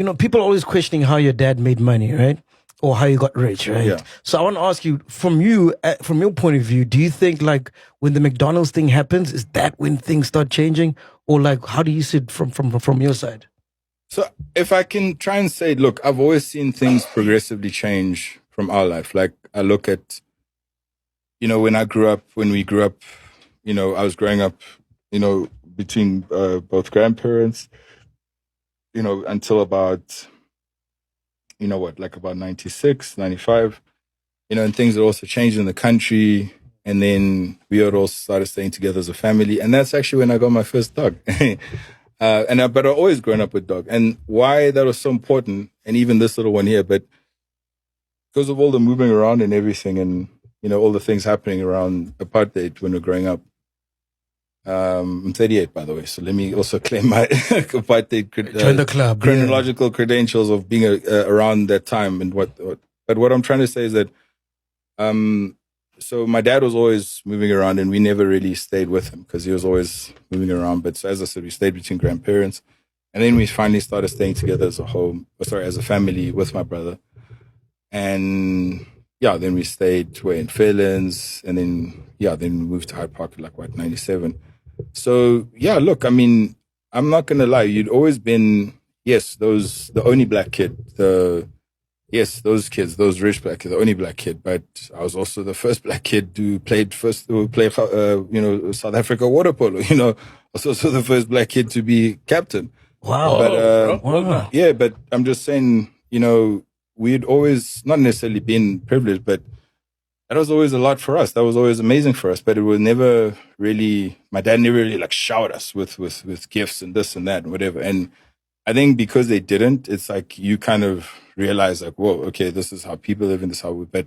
You know, people are always questioning how your dad made money, right? Or how you got rich, right? Yeah. So I want to ask you, from your point of view, do you think like when the McDonald's thing happens, is that when things start changing? Or like, how do you see it from your side? So if I can try and say, look, I've always seen things progressively change from our life. Like I look at, you know, when we grew up, you know, I was growing up, you know, between both grandparents, you know, until about, you know what, like about 96, 95, you know, and things had also changed in the country. And then we had all started staying together as a family. And that's actually when I got my first dog. But I've always grown up with dog. And why that was so important, and even this little one here, but because of all the moving around and everything, and, you know, all the things happening around apartheid when we we're growing up. I'm 38, by the way, so let me also claim my apartheid Join the club, chronological credentials of being around that time and what. But what I'm trying to say is that, so my dad was always moving around, and we never really stayed with him because he was always moving around. But so, as I said, we stayed between grandparents, and then we finally started staying together as a family with my brother, and. Yeah, then we stayed in Fairlands, and then we moved to Hyde Park like 97. So yeah, look, I mean, I'm not gonna lie, you'd always been the only black kid, those rich black kids, the only black kid. But I was also the first black kid who played South Africa water polo. You know, I was also the first black kid to be captain. Wow. But yeah, but I'm just saying, you know. We'd always not necessarily been privileged, but that was always a lot for us. That was always amazing for us. But it was never really, my dad never really like showered us with gifts and this and that and whatever. And I think because they didn't, it's like you kind of realize like, whoa, okay, this is how people live in this how we, but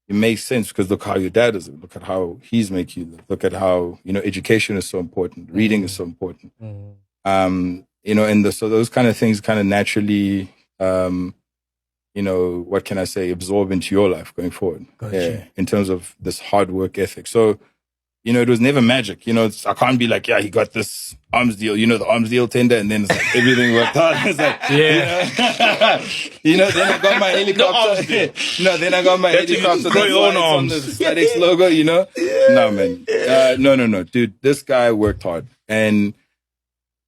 it makes sense because look how your dad is. Look at how he's making you live. Look at how, you know, education is so important. Reading is so important. You know, so those kind of things kind of naturally, you know, what can I say, absorb into your life going forward. Gotcha. In terms of this hard work ethic. So, you know, it was never magic. You know, I can't be like, yeah, he got this arms deal, you know, the arms deal tender, and then it's like everything worked out. It's like, you know, then I got my helicopter. Then I got my helicopter. Grow your own arms. On the Statics logo, you know? No, man. No. Dude, this guy worked hard. And,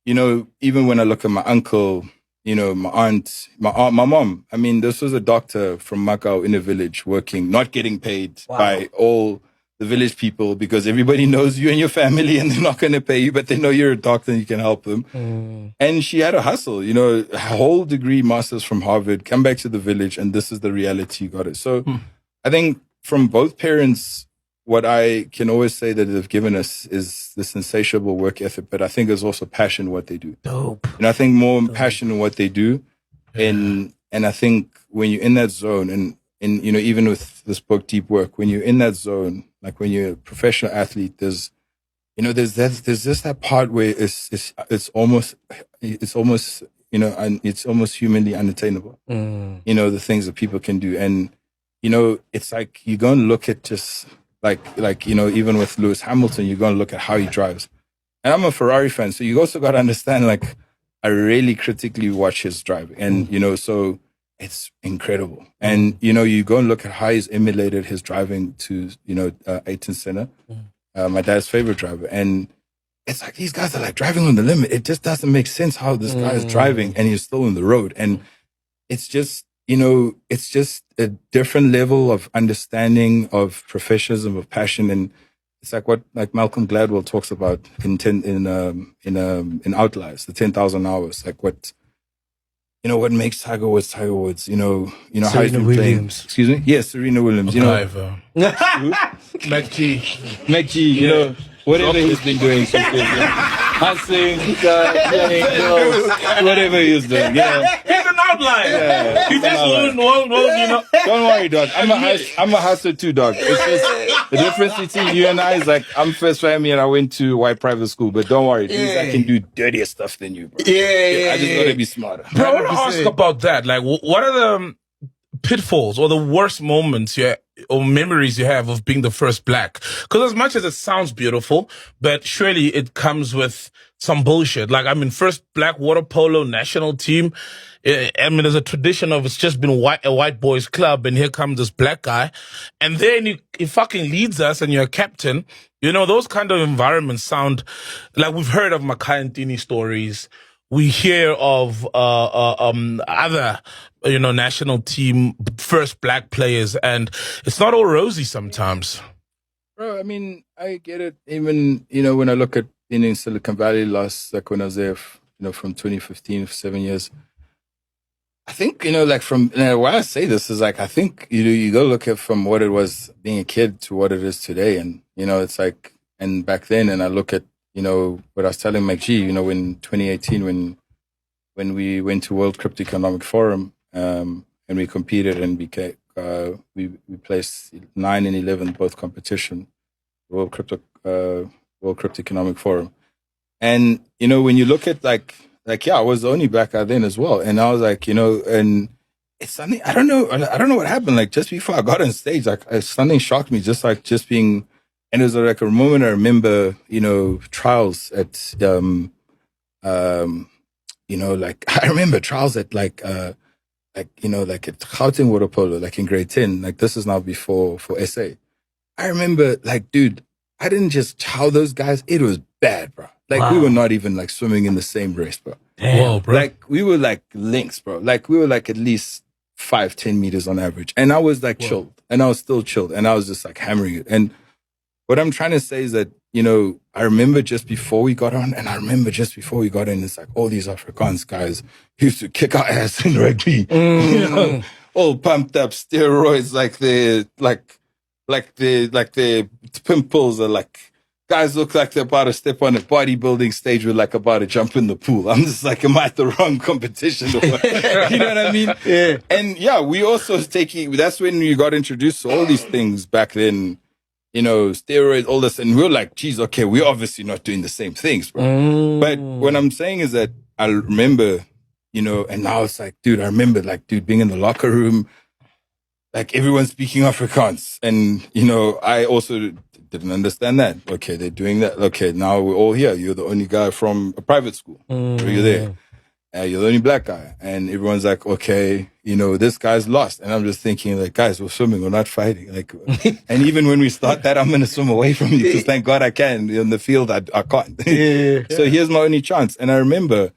you know, even when I look at my uncle, you know, my aunt, my mom. I mean, this was a doctor from Macau in a village working, not getting paid by all the village people because everybody knows you and your family and they're not going to pay you, but they know you're a doctor and you can help them. And she had a hustle, you know, a whole degree, master's from Harvard, come back to the village, and this is the reality you got it. So I think from both parents, what I can always say that they've given us is this insatiable work ethic, but I think there's also passion in what they do. Dope. And I think more passion in what they do. And I think when you're in that zone and you know, even with this book, Deep Work, when you're in that zone, like when you're a professional athlete, there's just that part where it's almost, you know, and it's almost humanly unattainable. You know, the things that people can do. And, you know, it's like you go and look at just, like you know, even with Lewis Hamilton, you're going to look at how he drives. And I'm a Ferrari fan, so you also got to understand, like, I really critically watch his driving. And, you know, so it's incredible. And, you know, you go and look at how he's emulated his driving to, you know, Ayrton Senna, my dad's favorite driver. And it's like these guys are like driving on the limit. It just doesn't make sense how this guy is driving and he's still on the road. And it's just, you know, it's just a different level of understanding of professionalism, of passion, and it's like what Malcolm Gladwell talks about in Outliers, the 10,000 hours. Like what makes Tiger Woods Tiger Woods. You know how he's been playing. Excuse me. Yes, Serena Williams. You know, Mac G. You know. Whatever he's been doing since hustling, whatever he's doing, yeah. He's an outlier. Yeah, you just lose one, you know. Don't worry, dog. I'm a hustler too, dog. It's just the difference between you and I is like I'm first family and I went to white private school, but don't worry, I can do dirtier stuff than you, bro. I just gotta be smarter. Bro, I want to ask about that. Like, what are the pitfalls or the worst moments you or memories you have of being the first black? Because as much as it sounds beautiful, but surely it comes with some bullshit. Like, I mean, first black water polo national team. I mean, there's a tradition of it's just been a white boys club, and here comes this black guy, and then he fucking leads us, and you're a captain. You know, those kind of environments sound like we've heard of Makai and Tini stories. We hear of other, national team first black players, and it's not all rosy sometimes. Bro, I mean, I get it. Even, when I look at being in Silicon Valley last, like when I was there, from 2015 for 7 years, I think, why I say this is like, I think, you go look at from what it was being a kid to what it is today. And, it's like, and back then, and I look at, what I was telling Mike G, in 2018, when we went to World Crypto Economic Forum, and we competed and became, we placed 9 and 11 both competition, World Crypto Economic Forum. And, when you look at I was the only black guy then as well. And I was like, and it's something, I don't know what happened. Like just before I got on stage, something shocked me, just being, and it was like a moment I remember, trials at, I remember trials at at Gauteng Water Polo, like in grade 10, like this is now before for SA. I remember dude, I didn't just chow those guys. It was bad, bro. Like we were not even like swimming in the same race, bro. Whoa, bro. Like we were like links, bro. Like we were like at least 5-10 meters on average. And I was like chilled, and I was still chilled, and I was just like hammering it. And what I'm trying to say is that, I remember just before we got on, and I remember just before we got in, it's like all these Afrikaans guys used to kick our ass in rugby, all pumped up, steroids, like their pimples are like, guys look like they're about to step on a bodybuilding stage with like about to jump in the pool. I'm just like, am I at the wrong competition? You know what I mean? Yeah. And yeah, we also that's when you got introduced to all these things back then, steroids, all this. And we were like, geez, okay, we're obviously not doing the same things, bro. But what I'm saying is that I remember, and now it's like, dude, I remember being in the locker room, like everyone's speaking Afrikaans. And, I also didn't understand that. Okay, they're doing that. Okay, now we're all here. You're the only guy from a private school. So you're there. You're the only black guy. And everyone's like, okay, this guy's lost. And I'm just thinking, like, guys, we're swimming, we're not fighting. Like, and even when we start that, I'm going to swim away from you because thank God I can. In the field, I can't. So here's my only chance. And I remember,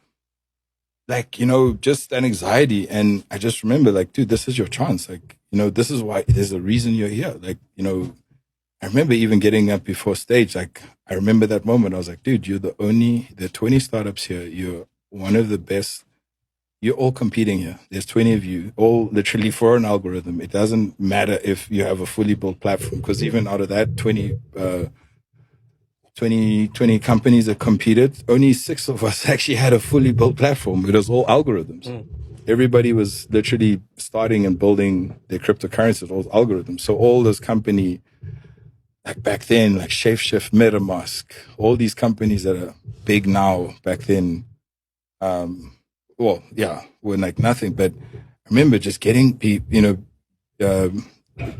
just an anxiety. And I just remember, dude, this is your chance. This is why there's a reason you're here. I remember even getting up before stage. I remember that moment. I was like, dude, there are 20 startups here. You're one of the best. You're all competing here. There's 20 of you, all literally for an algorithm. It doesn't matter if you have a fully built platform, because even out of that 20 companies that competed, only 6 of us actually had a fully built platform. It was all algorithms. Everybody was literally starting and building their cryptocurrencies, all algorithms. So all those companies, like back then, like ShapeShift, MetaMask, all these companies that are big now, back then, were like nothing. But I remember just getting,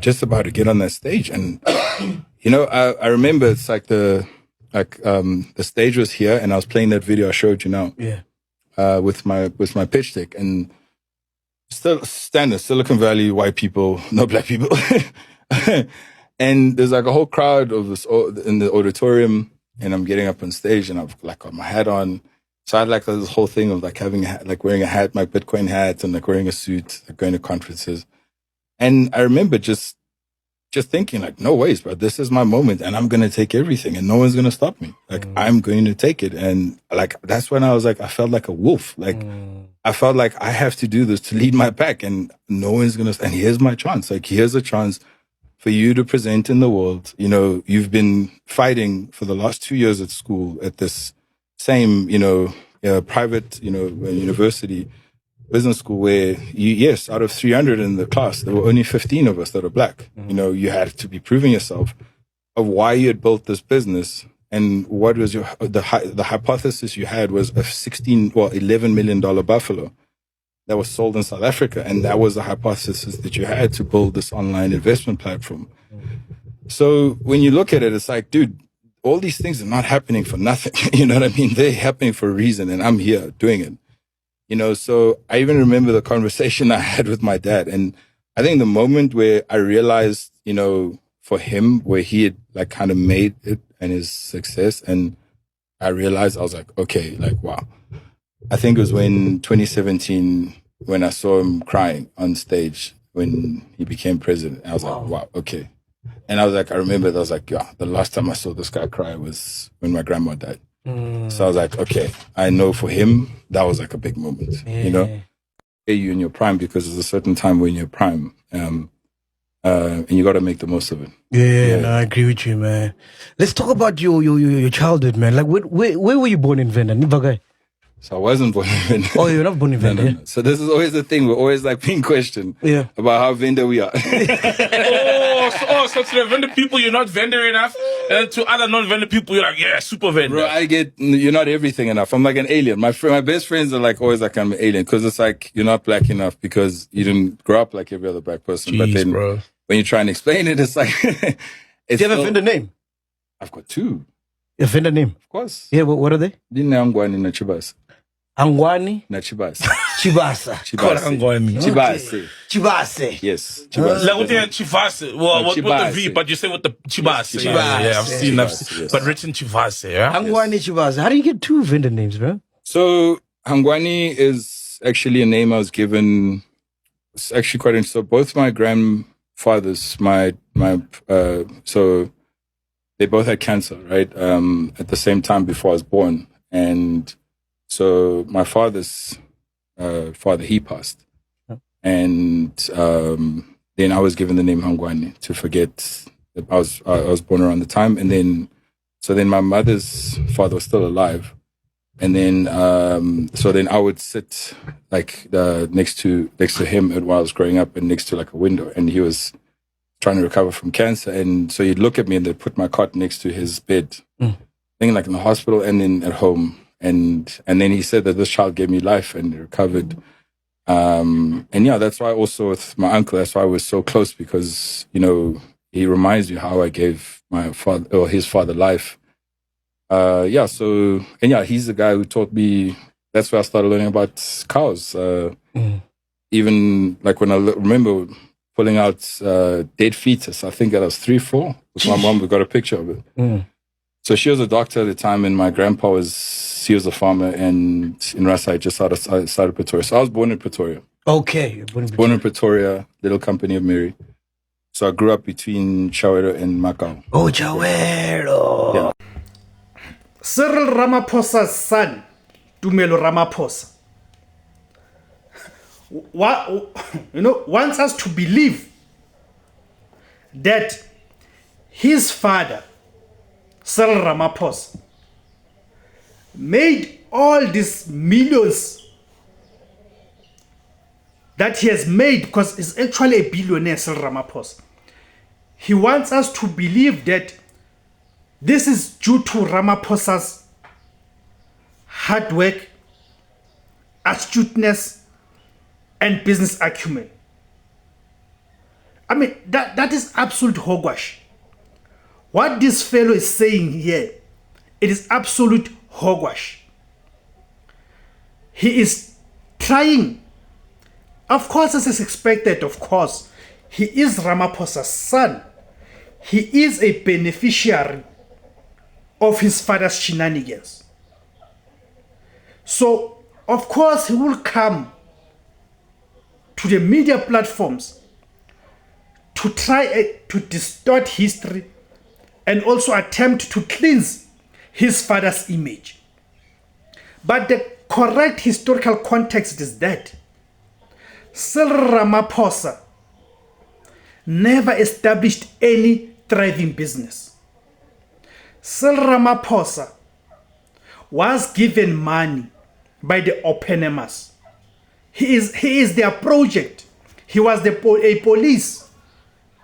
just about to get on that stage. And, I remember it's like the stage was here, and I was playing that video I showed you now. Yeah. With my pitch deck, and still standard Silicon Valley, white people, no black people. And there's like a whole crowd of this in the auditorium, and I'm getting up on stage, and I've like got my hat on. So I had like this whole thing of like having a hat, like wearing a hat, my Bitcoin hat, and like wearing a suit, like going to conferences. And I remember just thinking like, no ways, bro, this is my moment, and I'm going to take everything, and no one's going to stop me. Like I'm going to take it. And like, that's when I was like, I felt like a wolf. Like I felt like I have to do this to lead my pack, and no one's going to, and here's my chance. Like here's a chance for you to present in the world. You've been fighting for the last 2 years at school at this same, private, university, business school, where out of 300 in the class, there were only 15 of us that are black. You had to be proving yourself of why you had built this business, and what was the hypothesis you had was a $11 million buffalo that was sold in South Africa. And that was the hypothesis that you had to build this online investment platform. So when you look at it, it's like, dude, all these things are not happening for nothing. You know what I mean? They're happening for a reason, and I'm here doing it. You know, so I even remember the conversation I had with my dad. And I think the moment where I realized, you know, for him, where he had like kind of made it and his success, and I realized, I was like, okay, like, wow. I think it was when 2017, when I saw him crying on stage when he became president. I was like, wow, okay. And I was like, I remember, I was like, yeah, the last time I saw this guy cry was when my grandma died. So I was like, okay, I know for him, that was like a big moment, you know? You in your prime, because there's a certain time when you're prime, and you got to make the most of it. Yeah, no, I agree with you, man. Let's talk about your childhood, man. Like, where were you born in Venda? Nivagai? So I wasn't born in Venda. Oh, you're not born in Venda? No. So this is always the thing. We're always like being questioned about how Venda we are. So to the vendor people, you're not vendor enough. And to other non-vendor people, you're like, yeah, super vendor. Bro, you're not everything enough. I'm like an alien. My best friends are like always like I'm an alien, because it's like you're not black enough because you didn't grow up like every other black person. Jeez, but then bro, when you try and explain it, it's like... Do you have a vendor name? I've got two. A vendor name? Of course. Yeah, what are they? Angwani na Chibasa. Angwani? Na Chibasa. Chibasa. Angwani. Chibase. Chibase. Yes. Chibase. Like with the Chivase. Well, with the V, but you say with the Chibase. Yes, Yeah, I've seen that. Yes. But written Chivase, yeah? Angwani Chibasa. How do you get two vendor names, bro? So, Angwani is actually a name I was given. It's actually quite interesting. So, both my grandfathers, so they both had cancer, right? At the same time before I was born. And so my father's father, he passed. And then I was given the name Hangwani to forget that I was born around the time. And then, so then my mother's father was still alive. And then, so then I would sit like next to him while I was growing up, and next to like a window, and he was trying to recover from cancer. And so he'd look at me and they'd put my cot next to his bed, thing like in the hospital and then at home. And then he said that this child gave me life and he recovered. And yeah, that's why also with my uncle, that's why I was so close, because, you know, he reminds me how I gave my father or his father life. So he's the guy who taught me. That's where I started learning about cows. Even like when I remember pulling out dead fetus, I think that I was 3, 4. With my mom, we got a picture of it. So she was a doctor at the time, and my grandpa was a farmer, and in Rasai, just outside of Pretoria. So I was born in Pretoria. Okay, born in Pretoria, little company of Mary. So I grew up between Chawero and Macau. Oh, Chawero. Yeah. Cyril Ramaphosa's son, Tumelo Ramaphosa, wants us to believe that his father, Cyril Ramaphosa, made all these millions that he has made, because he's actually a billionaire, Cyril Ramaphosa. He wants us to believe that this is due to Ramaphosa's hard work, astuteness, and business acumen. I mean, that is absolute hogwash. What this fellow is saying here, it is absolute hogwash. He is trying, of course, as is expected, of course, he is Ramaphosa's son. He is a beneficiary of his father's shenanigans. So, of course, he will come to the media platforms to try to distort history and also attempt to cleanse his father's image. But the correct historical context is that Cyril Ramaphosa never established any thriving business. Cyril Ramaphosa was given money by the openemers. He is their project. He was a police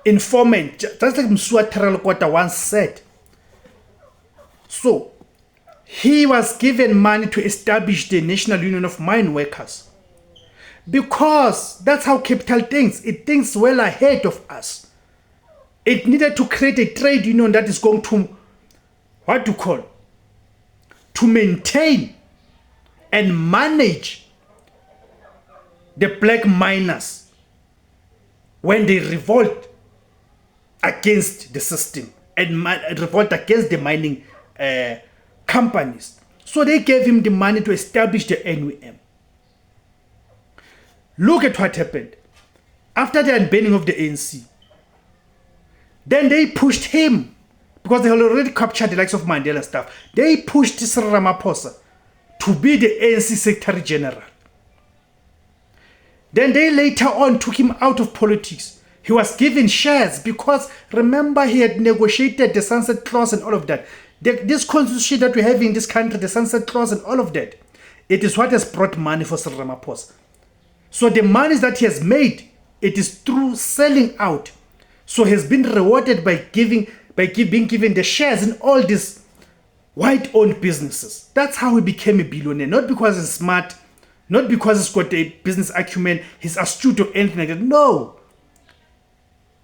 informant, just like Msua Teralokota once said. So, he was given money to establish the National Union of Mine Workers. Because that's how capital thinks. It thinks well ahead of us. It needed to create a trade union that is going to, to maintain and manage the black miners when they revolt against the system and revolt against the mining companies. So they gave him the money to establish the NUM. Look at what happened. After the unbanning of the ANC, then they pushed him, because they had already captured the likes of Mandela and stuff. They pushed Cyril Ramaphosa to be the ANC Secretary General. Then they later on took him out of politics. He was given shares because, remember, he had negotiated the sunset clause and all of that. This constitution that we have in this country, the sunset clause and all of that, it is what has brought money for Cyril Ramaphosa. So the money that he has made, it is through selling out. So he has been rewarded by being given the shares in all these white-owned businesses. That's how he became a billionaire. Not because he's smart, not because he's got a business acumen, he's astute or anything like that. No.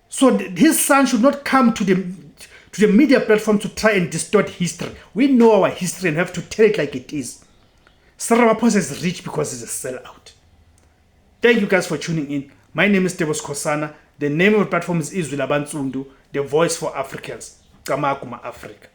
So his son should not come to the media platform to try and distort history. We know our history and have to tell it like it is. Cyril Ramaphosa is rich because he's a sellout. Thank you guys for tuning in. My name is Tebos Kosana. The name of the platform is IZWI LABANSUNDU, the voice for Africans. Kama Africa.